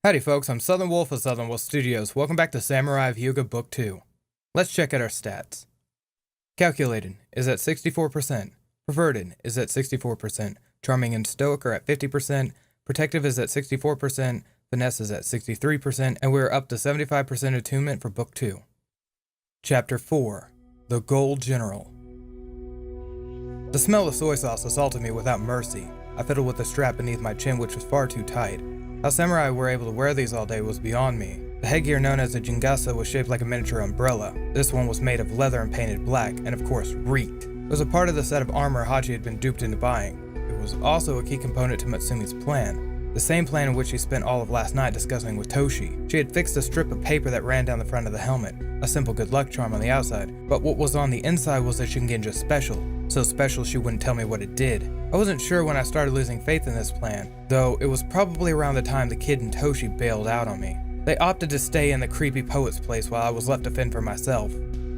Howdy folks, I'm Southern Wolf of Southern Wolf Studios. Welcome back to Samurai of Hyuga Book 2. Let's check out our stats. Calculated is at 64%. Perverted is at 64%. Charming and stoic are at 50%. Protective is at 64%. Finesse is at 63%. And we're up to 75% attunement for Book 2. Chapter 4. The Gold General. The smell of soy sauce assaulted me without mercy. I fiddled with the strap beneath my chin, which was far too tight. How samurai were able to wear these all day was beyond me. The headgear known as a jingasa was shaped like a miniature umbrella. This one was made of leather and painted black, and of course, reeked. It was a part of the set of armor Hachi had been duped into buying. It was also a key component to Matsumi's plan. The same plan in which she spent all of last night discussing with Toshi. She had fixed a strip of paper that ran down the front of the helmet, a simple good luck charm on the outside, but what was on the inside was a Shingenja special. So special she wouldn't tell me what it did. I wasn't sure when I started losing faith in this plan, though it was probably around the time the kid and Toshi bailed out on me. They opted to stay in the creepy poet's place while I was left to fend for myself.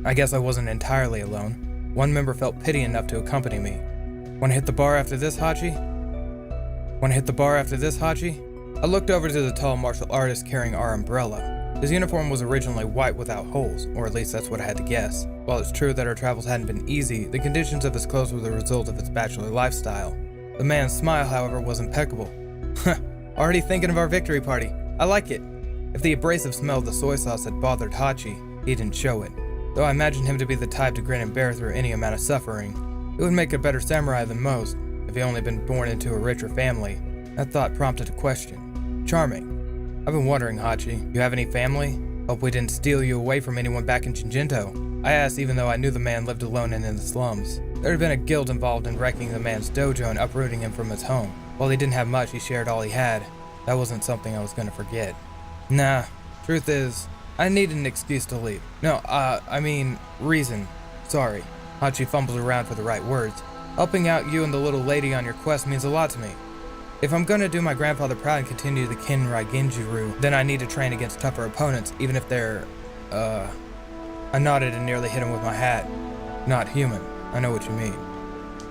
I guess I wasn't entirely alone. One member felt pity enough to accompany me. Wanna hit the bar after this, Hachi? I looked over to the tall martial artist carrying our umbrella. His uniform was originally white without holes, or at least that's what I had to guess. While it's true that our travels hadn't been easy, the conditions of his clothes were the result of his bachelor lifestyle. The man's smile, however, was impeccable. Already thinking of our victory party. I like it. If the abrasive smell of the soy sauce had bothered Hachi, he didn't show it. Though I imagined him to be the type to grin and bear through any amount of suffering. It would make a better samurai than most, if he only been born into a richer family. That thought prompted a question. Charming. I've been wondering, Hachi, you have any family? Hope we didn't steal you away from anyone back in Shinjinto. I asked even though I knew the man lived alone and in the slums. There had been a guild involved in wrecking the man's dojo and uprooting him from his home. While he didn't have much, he shared all he had. That wasn't something I was going to forget. Nah, truth is, I needed an excuse to leave. No, reason. Sorry. Hachi fumbled around for the right words. Helping out you and the little lady on your quest means a lot to me. If I'm gonna do my grandfather proud and continue the Kinrai Genjutsu, then I need to train against tougher opponents, even if they're, I nodded and nearly hit him with my hat. Not human. I know what you mean.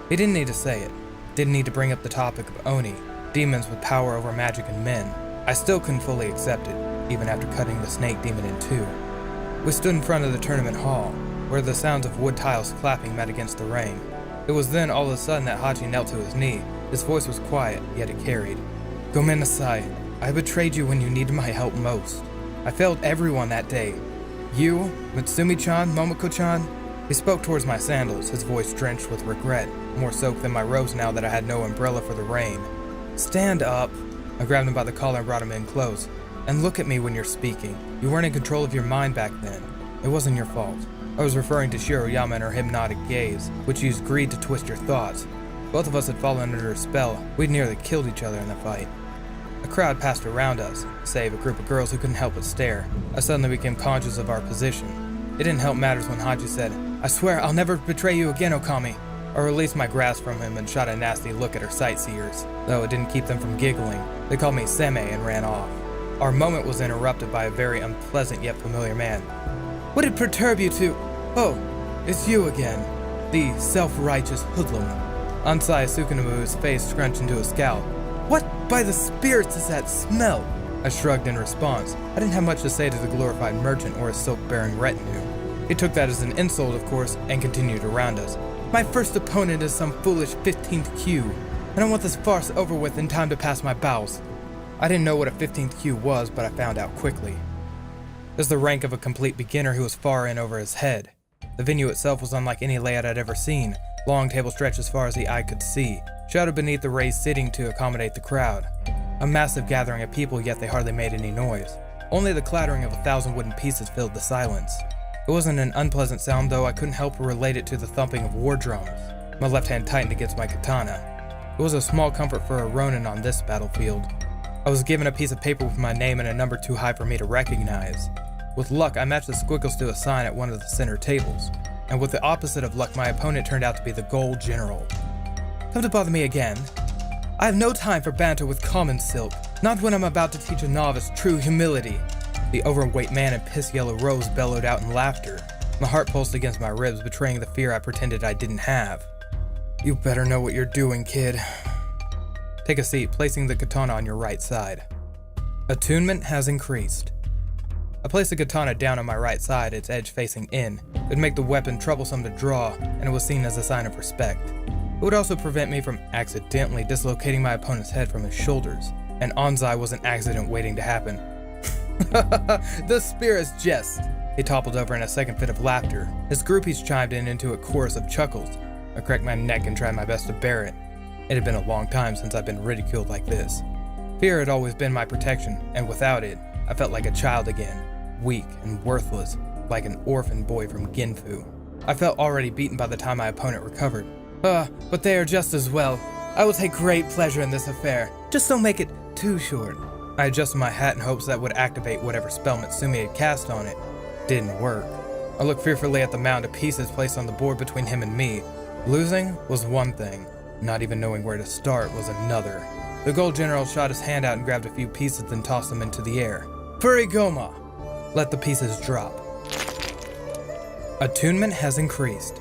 He didn't need to say it. Didn't need to bring up the topic of Oni, demons with power over magic and men. I still couldn't fully accept it, even after cutting the snake demon in two. We stood in front of the tournament hall, where the sounds of wood tiles clapping met against the rain. It was then all of a sudden that Hachi knelt to his knee. His voice was quiet, yet it carried. Gomenasai, I betrayed you when you needed my help most. I failed everyone that day. You, Matsumi-chan, Momoko-chan. He spoke towards my sandals, his voice drenched with regret, more soaked than my robes now that I had no umbrella for the rain. Stand up. I grabbed him by the collar and brought him in close. And look at me when you're speaking. You weren't in control of your mind back then. It wasn't your fault. I was referring to Shiroyama and her hypnotic gaze, which used greed to twist your thoughts. Both of us had fallen under her spell. We'd nearly killed each other in the fight. A crowd passed around us, save a group of girls who couldn't help but stare. I suddenly became conscious of our position. It didn't help matters when Hachi said, I swear I'll never betray you again, Okami. I released my grasp from him and shot a nasty look at her sightseers, though it didn't keep them from giggling. They called me Seme and ran off. Our moment was interrupted by a very unpleasant yet familiar man. What did perturb you to... Oh, it's you again. The self-righteous hoodlum. Ansai Tsukunamu's face scrunched into a scowl. What by the spirits is that smell? I shrugged in response. I didn't have much to say to the glorified merchant or his silk-bearing retinue. He took that as an insult, of course, and continued around us. My first opponent is some foolish 15th Q. I don't want this farce over with in time to pass my bowels. I didn't know what a 15th Q was, but I found out quickly. It was the rank of a complete beginner who was far in over his head. The venue itself was unlike any layout I'd ever seen. Long table stretched as far as the eye could see, shadowed beneath the raised sitting to accommodate the crowd. A massive gathering of people, yet they hardly made any noise. Only the clattering of 1,000 wooden pieces filled the silence. It wasn't an unpleasant sound, though I couldn't help but relate it to the thumping of war drums. My left hand tightened against my katana. It was a small comfort for a ronin on this battlefield. I was given a piece of paper with my name and a number too high for me to recognize. With luck, I matched the squiggles to a sign at one of the center tables. And with the opposite of luck, my opponent turned out to be the Gold General. Come to bother me again. I have no time for banter with common silk, not when I'm about to teach a novice true humility. The overweight man in piss-yellow robes bellowed out in laughter. My heart pulsed against my ribs, betraying the fear I pretended I didn't have. You better know what you're doing, kid. Take a seat, placing the katana on your right side. Attunement has increased. I placed the katana down on my right side, its edge facing in. It would make the weapon troublesome to draw, and it was seen as a sign of respect. It would also prevent me from accidentally dislocating my opponent's head from his shoulders. And Anzai was an accident waiting to happen. The spirit's jest. He toppled over in a second fit of laughter. His groupies chimed in into a chorus of chuckles. I cracked my neck and tried my best to bear it. It had been a long time since I'd been ridiculed like this. Fear had always been my protection, and without it, I felt like a child again, weak and worthless, like an orphan boy from Ginfu. I felt already beaten by the time my opponent recovered. But they are just as well. I will take great pleasure in this affair. Just don't make it too short. I adjusted my hat in hopes that would activate whatever spell Mitsumi had cast on it. Didn't work. I looked fearfully at the mound of pieces placed on the board between him and me. Losing was one thing. Not even knowing where to start was another. The gold general shot his hand out and grabbed a few pieces and tossed them into the air. Furigoma! Let the pieces drop. Attunement has increased.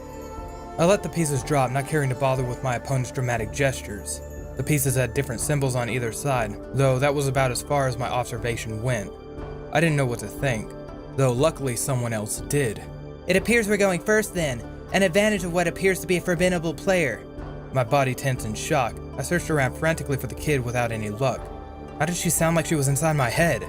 I let the pieces drop, not caring to bother with my opponent's dramatic gestures. The pieces had different symbols on either side, though that was about as far as my observation went. I didn't know what to think, though luckily someone else did. It appears we're going first then, an advantage of what appears to be a formidable player. My body tensed in shock. I searched around frantically for the kid without any luck. How did she sound like she was inside my head?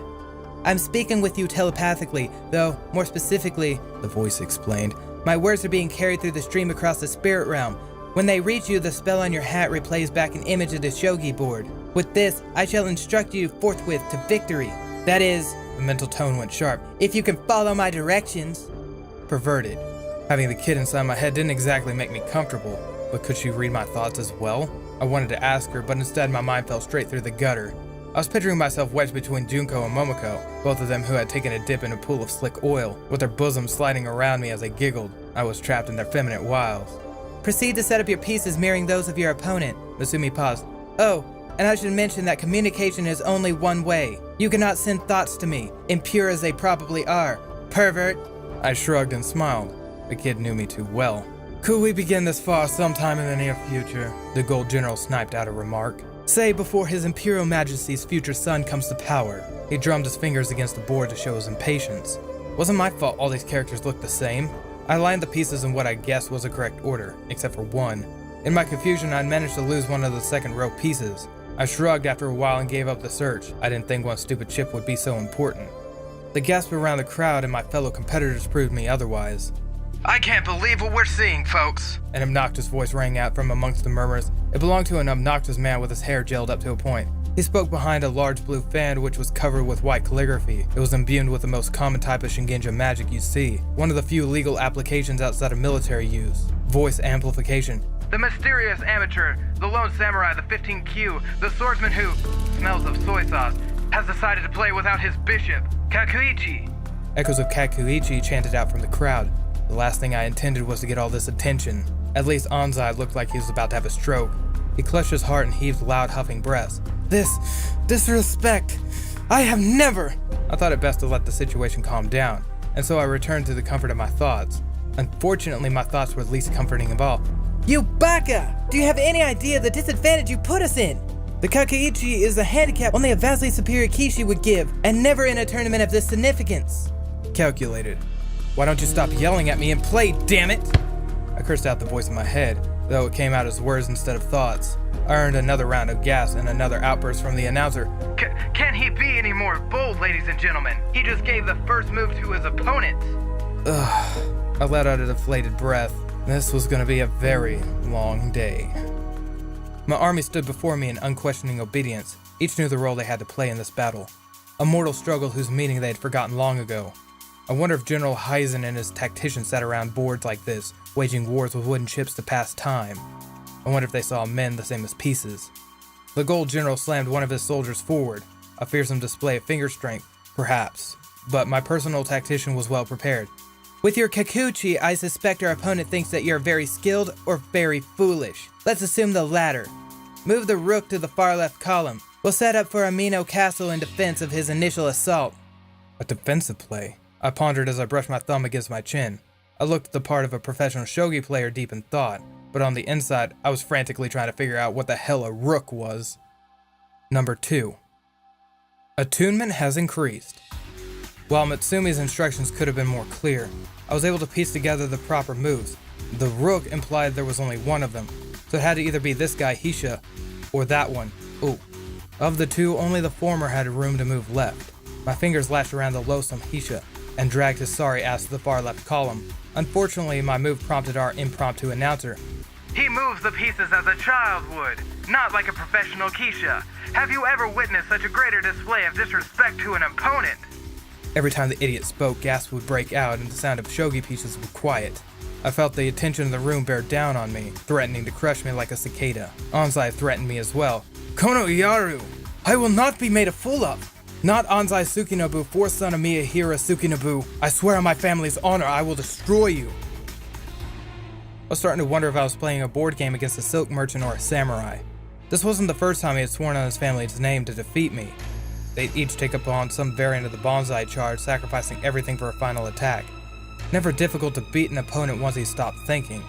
I'm speaking with you telepathically, though, more specifically, the voice explained, my words are being carried through the stream across the spirit realm. When they reach you, the spell on your hat replays back an image of the shogi board. With this, I shall instruct you forthwith to victory. That is, the mental tone went sharp, if you can follow my directions. Perverted. Having the kid inside my head didn't exactly make me comfortable, but could she read my thoughts as well? I wanted to ask her, but instead my mind fell straight through the gutter. I was picturing myself wedged between Junko and Momoko, both of them who had taken a dip in a pool of slick oil, with their bosoms sliding around me as they giggled. I was trapped in their feminine wiles. Proceed to set up your pieces mirroring those of your opponent. Mitsumi paused. Oh, and I should mention that communication is only one way. You cannot send thoughts to me, impure as they probably are. Pervert! I shrugged and smiled. The kid knew me too well. Could we begin this farce sometime in the near future? The gold general sniped out a remark. Say before his Imperial Majesty's future son comes to power. He drummed his fingers against the board to show his impatience. Wasn't my fault all these characters looked the same. I lined the pieces in what I guessed was the correct order, except for one. In my confusion, I'd managed to lose one of the second row pieces. I shrugged after a while and gave up the search. I didn't think one stupid chip would be so important. The gasp around the crowd and my fellow competitors proved me otherwise. I can't believe what we're seeing, folks! An obnoxious voice rang out from amongst the murmurs. It belonged to an obnoxious man with his hair gelled up to a point. He spoke behind a large blue fan which was covered with white calligraphy. It was imbued with the most common type of Shingenja magic you see, one of the few legal applications outside of military use. Voice amplification. The mysterious amateur, the lone samurai, the 15Q, the swordsman who smells of soy sauce, has decided to play without his bishop, Kakuichi. Echoes of Kakuichi chanted out from the crowd. The last thing I intended was to get all this attention. At least Anzai looked like he was about to have a stroke. He clutched his heart and heaved loud, huffing breaths. This disrespect! I have never! I thought it best to let the situation calm down, and so I returned to the comfort of my thoughts. Unfortunately, my thoughts were the least comforting of all. You baka! Do you have any idea the disadvantage you put us in? The Kakeichi is a handicap only a vastly superior Kishi would give, and never in a tournament of this significance. Calculated. Why don't you stop yelling at me and play, damn it? I cursed out the voice in my head, though it came out as words instead of thoughts. I earned another round of gas and another outburst from the announcer. Can he be any more bold, ladies and gentlemen? He just gave the first move to his opponent. Ugh. I let out a deflated breath. This was going to be a very long day. My army stood before me in unquestioning obedience. Each knew the role they had to play in this battle. A mortal struggle whose meaning they had forgotten long ago. I wonder if General Heisen and his tacticians sat around boards like this, waging wars with wooden chips to pass time. I wonder if they saw men the same as pieces. The gold general slammed one of his soldiers forward, a fearsome display of finger strength, perhaps, but my personal tactician was well prepared. With your Kakuchi, I suspect our opponent thinks that you're very skilled or very foolish. Let's assume the latter. Move the rook to the far left column. We'll set up for Amino Castle in defense of his initial assault. A defensive play? I pondered as I brushed my thumb against my chin. I looked the part of a professional shogi player deep in thought, but on the inside, I was frantically trying to figure out what the hell a rook was. Number 2. Attunement has increased. While Mitsumi's instructions could have been more clear, I was able to piece together the proper moves. The rook implied there was only one of them, so it had to either be this guy Hisha, or that one. Ooh. Of the two, only the former had room to move left. My fingers lashed around the loathsome Hisha, and dragged his sorry ass to the far left column. Unfortunately, my move prompted our impromptu announcer. He moves the pieces as a child would, not like a professional Keisha. Have you ever witnessed such a greater display of disrespect to an opponent? Every time the idiot spoke, gasps would break out and the sound of shogi pieces would quiet. I felt the attention of the room bear down on me, threatening to crush me like a cicada. Anzai threatened me as well. Kono Yaru! I will not be made a fool of! Not Anzai Tsukinobu, fourth son of Miyahira Tsukinobu. I swear on my family's honor, I will destroy you. I was starting to wonder if I was playing a board game against a silk merchant or a samurai. This wasn't the first time he had sworn on his family's name to defeat me. They'd each take upon some variant of the bonsai charge, sacrificing everything for a final attack. Never difficult to beat an opponent once he stopped thinking.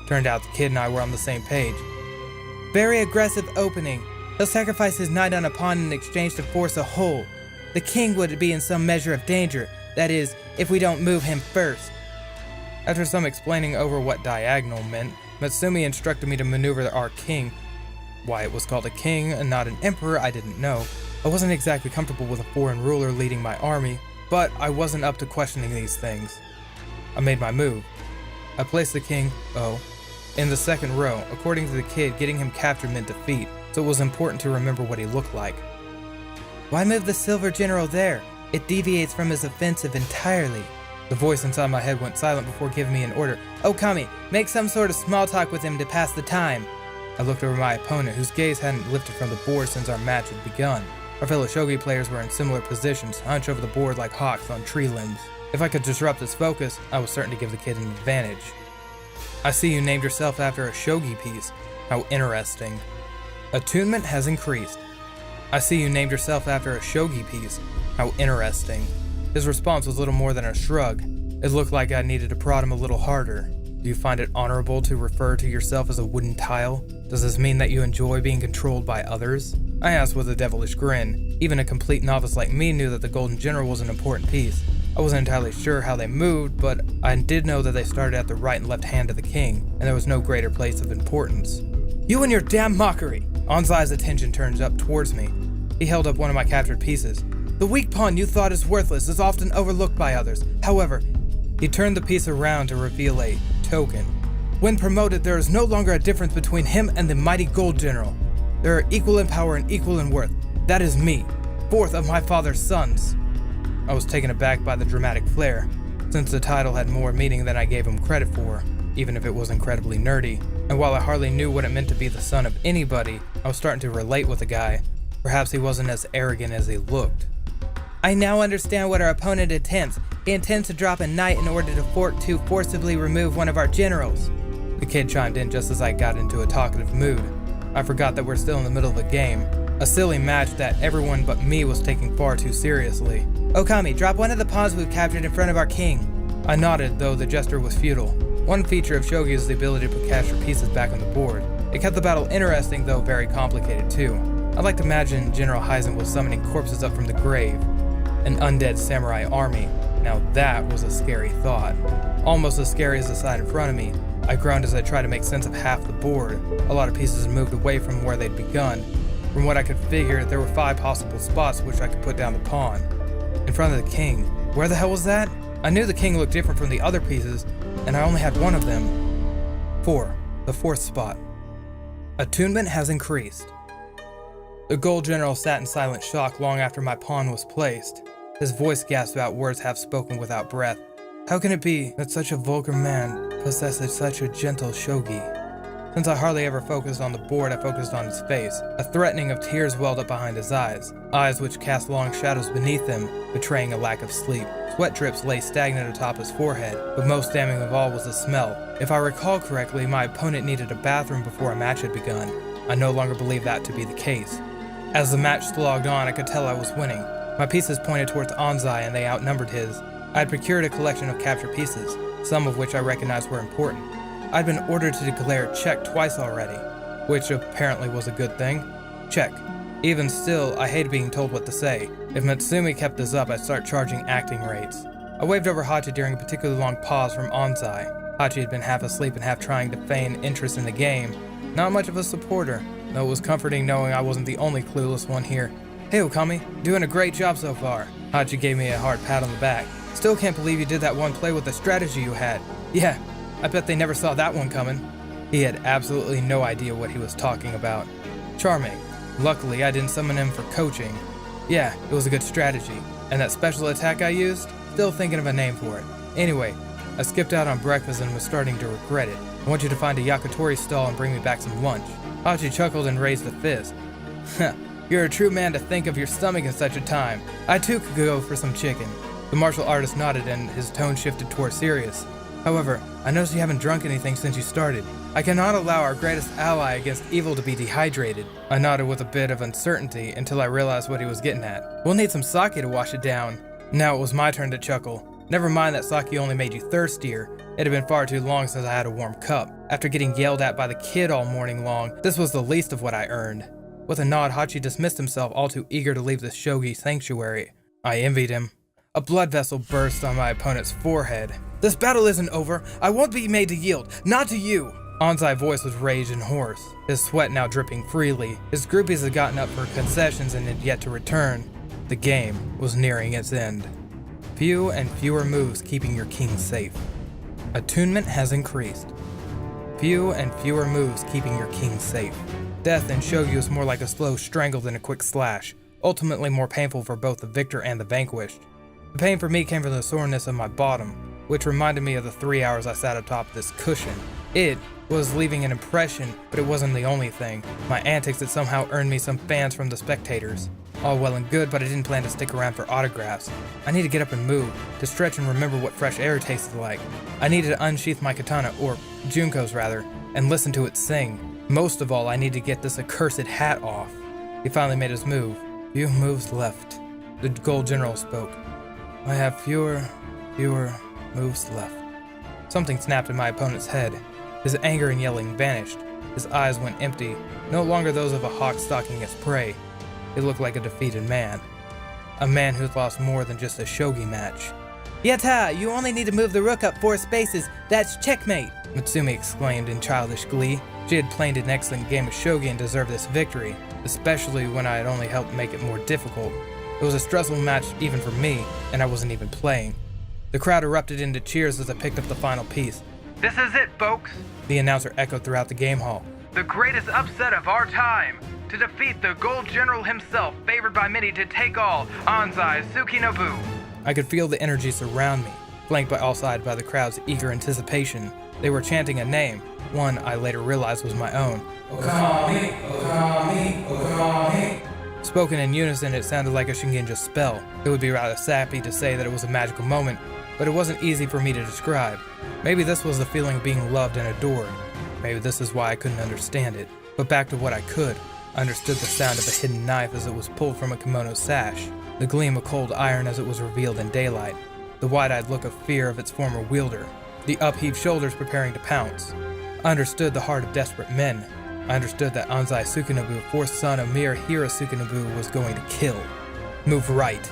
Turned out the kid and I were on the same page. Very aggressive opening. He'll sacrifice his knight on a pawn in exchange to force a hole. The king would be in some measure of danger, that is, if we don't move him first. After some explaining over what diagonal meant, Matsumi instructed me to maneuver our king. Why it was called a king and not an emperor, I didn't know. I wasn't exactly comfortable with a foreign ruler leading my army, but I wasn't up to questioning these things. I made my move. I placed the king, in the second row. According to the kid, getting him captured meant defeat, so it was important to remember what he looked like. Why move the silver general there? It deviates from his offensive entirely. The voice inside my head went silent before giving me an order. Okami, make some sort of small talk with him to pass the time. I looked over my opponent, whose gaze hadn't lifted from the board since our match had begun. Our fellow shogi players were in similar positions, hunched over the board like hawks on tree limbs. If I could disrupt his focus, I was certain to give the kid an advantage. I see you named yourself after a shogi piece. How interesting. Attunement has increased. I see you named yourself after a shogi piece. How interesting. His response was little more than a shrug. It looked like I needed to prod him a little harder. Do you find it honorable to refer to yourself as a wooden tile? Does this mean that you enjoy being controlled by others? I asked with a devilish grin. Even a complete novice like me knew that the Golden General was an important piece. I wasn't entirely sure how they moved, but I did know that they started at the right and left hand of the king, and there was no greater place of importance. You and your damn mockery! Anzai's attention turned up towards me. He held up one of my captured pieces. The weak pawn you thought is worthless is often overlooked by others. However, he turned the piece around to reveal a token. When promoted, there is no longer a difference between him and the mighty Gold General. They are equal in power and equal in worth. That is me, fourth of my father's sons. I was taken aback by the dramatic flair, since the title had more meaning than I gave him credit for, even if it was incredibly nerdy. And while I hardly knew what it meant to be the son of anybody, I was starting to relate with the guy. Perhaps he wasn't as arrogant as he looked. I now understand what our opponent intends. He intends to drop a knight in order to forcibly remove one of our generals. The kid chimed in just as I got into a talkative mood. I forgot that we're still in the middle of a game, a silly match that everyone but me was taking far too seriously. Okami, drop one of the pawns we've captured in front of our king. I nodded, though the gesture was futile. One feature of shogi is the ability to put captured pieces back on the board. It kept the battle interesting, though very complicated too. I'd like to imagine General Heisen was summoning corpses up from the grave. An undead samurai army. Now that was a scary thought. Almost as scary as the side in front of me. I groaned as I tried to make sense of half the board. A lot of pieces had moved away from where they'd begun. From what I could figure, there were 5 possible spots which I could put down the pawn. In front of the king. Where the hell was that? I knew the king looked different from the other pieces, and I only had one of them. 4. The 4th spot. Attunement has increased. The Gold General sat in silent shock long after my pawn was placed. His voice gasped out words half spoken without breath. How can it be that such a vulgar man possesses such a gentle shogi? Since I hardly ever focused on the board, I focused on his face. A threatening of tears welled up behind his eyes which cast long shadows beneath them, betraying a lack of sleep. Sweat drips lay stagnant atop his forehead, but most damning of all was the smell. If I recall correctly, my opponent needed a bathroom before a match had begun. I no longer believed that to be the case. As the match slogged on, I could tell I was winning. My pieces pointed towards Anzai and they outnumbered his. I had procured a collection of captured pieces, some of which I recognized were important. I'd been ordered to declare check twice already, which apparently was a good thing. Check. Even still, I hated being told what to say. If Matsumi kept this up, I'd start charging acting rates. I waved over Hachi during a particularly long pause from Onsai. Hachi had been half asleep and half trying to feign interest in the game. Not much of a supporter, though it was comforting knowing I wasn't the only clueless one here. Hey Okami, doing a great job so far. Hachi gave me a hard pat on the back. Still can't believe you did that one play with the strategy you had. Yeah, I bet they never saw that one coming. He had absolutely no idea what he was talking about. Charming. Luckily, I didn't summon him for coaching. Yeah, it was a good strategy. And that special attack I used? Still thinking of a name for it. Anyway, I skipped out on breakfast and was starting to regret it. I want you to find a yakitori stall and bring me back some lunch. Hachi chuckled and raised a fist. You're a true man to think of your stomach in such a time. I too could go for some chicken. The martial artist nodded and his tone shifted toward serious. However, I noticed you haven't drunk anything since you started. I cannot allow our greatest ally against evil to be dehydrated. I nodded with a bit of uncertainty until I realized what he was getting at. We'll need some sake to wash it down. Now it was my turn to chuckle. Never mind that sake only made you thirstier. It had been far too long since I had a warm cup. After getting yelled at by the kid all morning long, this was the least of what I earned. With a nod, Hachi dismissed himself, all too eager to leave the shogi sanctuary. I envied him. A blood vessel burst on my opponent's forehead. This battle isn't over. I won't be made to yield. Not to you. Onsai's voice was raged and hoarse, his sweat now dripping freely. His groupies had gotten up for concessions and had yet to return. The game was nearing its end. Few and fewer moves keeping your king safe. Attunement has increased. Few and fewer moves keeping your king safe. Death in shogi was more like a slow strangle than a quick slash, ultimately more painful for both the victor and the vanquished. The pain for me came from the soreness of my bottom, which reminded me of the 3 hours I sat atop this cushion. It was leaving an impression, but it wasn't the only thing. My antics had somehow earned me some fans from the spectators. All well and good, but I didn't plan to stick around for autographs. I needed to get up and move, to stretch and remember what fresh air tasted like. I needed to unsheath my katana, or Junko's rather, and listen to it sing. Most of all, I needed to get this accursed hat off. He finally made his move. Few moves left. The gold general spoke. I have fewer moves left. Something snapped in my opponent's head. His anger and yelling vanished. His eyes went empty, no longer those of a hawk stalking its prey. He looked like a defeated man. A man who'd lost more than just a shogi match. Yatta! You only need to move the rook up 4 spaces. That's checkmate! Matsumi exclaimed in childish glee. She had played an excellent game of shogi and deserved this victory, especially when I had only helped make it more difficult. It was a stressful match even for me, and I wasn't even playing. The crowd erupted into cheers as I picked up the final piece. This is it, folks. The announcer echoed throughout the game hall. The greatest upset of our time. To defeat the Gold General himself, favored by many to take all, Onsai Tsukinobu. I could feel the energy surround me, flanked by all sides by the crowd's eager anticipation. They were chanting a name, one I later realized was my own. Okami, Okami, Okami. Spoken in unison, it sounded like a Shingenja spell. It would be rather sappy to say that it was a magical moment, but it wasn't easy for me to describe. Maybe this was the feeling of being loved and adored. Maybe this is why I couldn't understand it. But back to what I could. I understood the sound of a hidden knife as it was pulled from a kimono sash, the gleam of cold iron as it was revealed in daylight, the wide-eyed look of fear of its former wielder, the upheaved shoulders preparing to pounce. I understood the heart of desperate men. I understood that Onsai Tsukinobu, fourth son of Mir Hira Tsukinobu, was going to kill. Move right.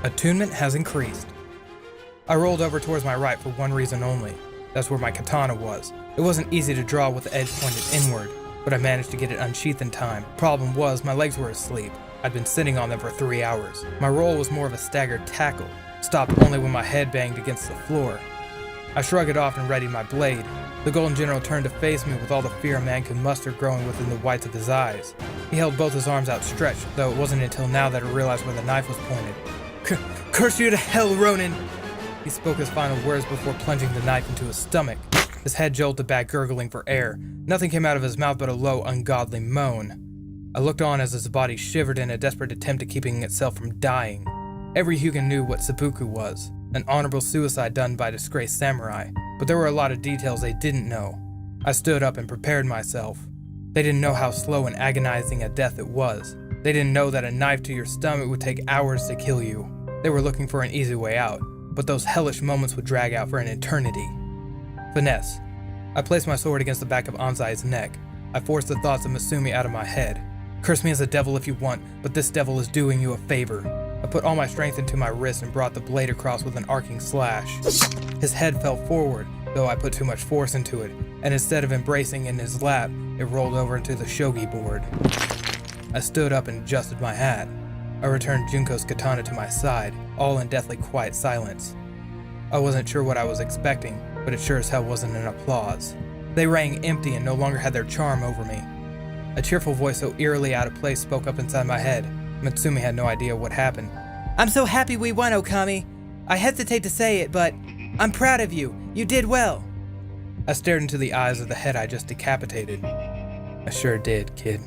Attunement has increased. I rolled over towards my right for one reason only. That's where my katana was. It wasn't easy to draw with the edge pointed inward, but I managed to get it unsheathed in time. Problem was, my legs were asleep. I'd been sitting on them for 3 hours. My roll was more of a staggered tackle, stopped only when my head banged against the floor. I shrugged it off and readied my blade. The Golden General turned to face me with all the fear a man could muster growing within the whites of his eyes. He held both his arms outstretched, though it wasn't until now that I realized where the knife was pointed. Curse you to hell, Ronin! He spoke his final words before plunging the knife into his stomach. His head jolted back, gurgling for air. Nothing came out of his mouth but a low, ungodly moan. I looked on as his body shivered in a desperate attempt at keeping itself from dying. Every Hyuga knew what seppuku was, an honorable suicide done by disgraced samurai, but there were a lot of details they didn't know. I stood up and prepared myself. They didn't know how slow and agonizing a death it was. They didn't know that a knife to your stomach would take hours to kill you. They were looking for an easy way out, but those hellish moments would drag out for an eternity. Finesse. I placed my sword against the back of Onsai's neck. I forced the thoughts of Matsumi out of my head. Curse me as a devil if you want, but this devil is doing you a favor. I put all my strength into my wrist and brought the blade across with an arcing slash. His head fell forward, though I put too much force into it, and instead of embracing in his lap, it rolled over into the shogi board. I stood up and adjusted my hat. I returned Junko's katana to my side, all in deathly quiet silence. I wasn't sure what I was expecting, but it sure as hell wasn't an applause. They rang empty and no longer had their charm over me. A cheerful voice so eerily out of place spoke up inside my head. Mitsumi had no idea what happened. "I'm so happy we won, Okami. I hesitate to say it, but I'm proud of you. You did well." I stared into the eyes of the head I just decapitated. I sure did, kid.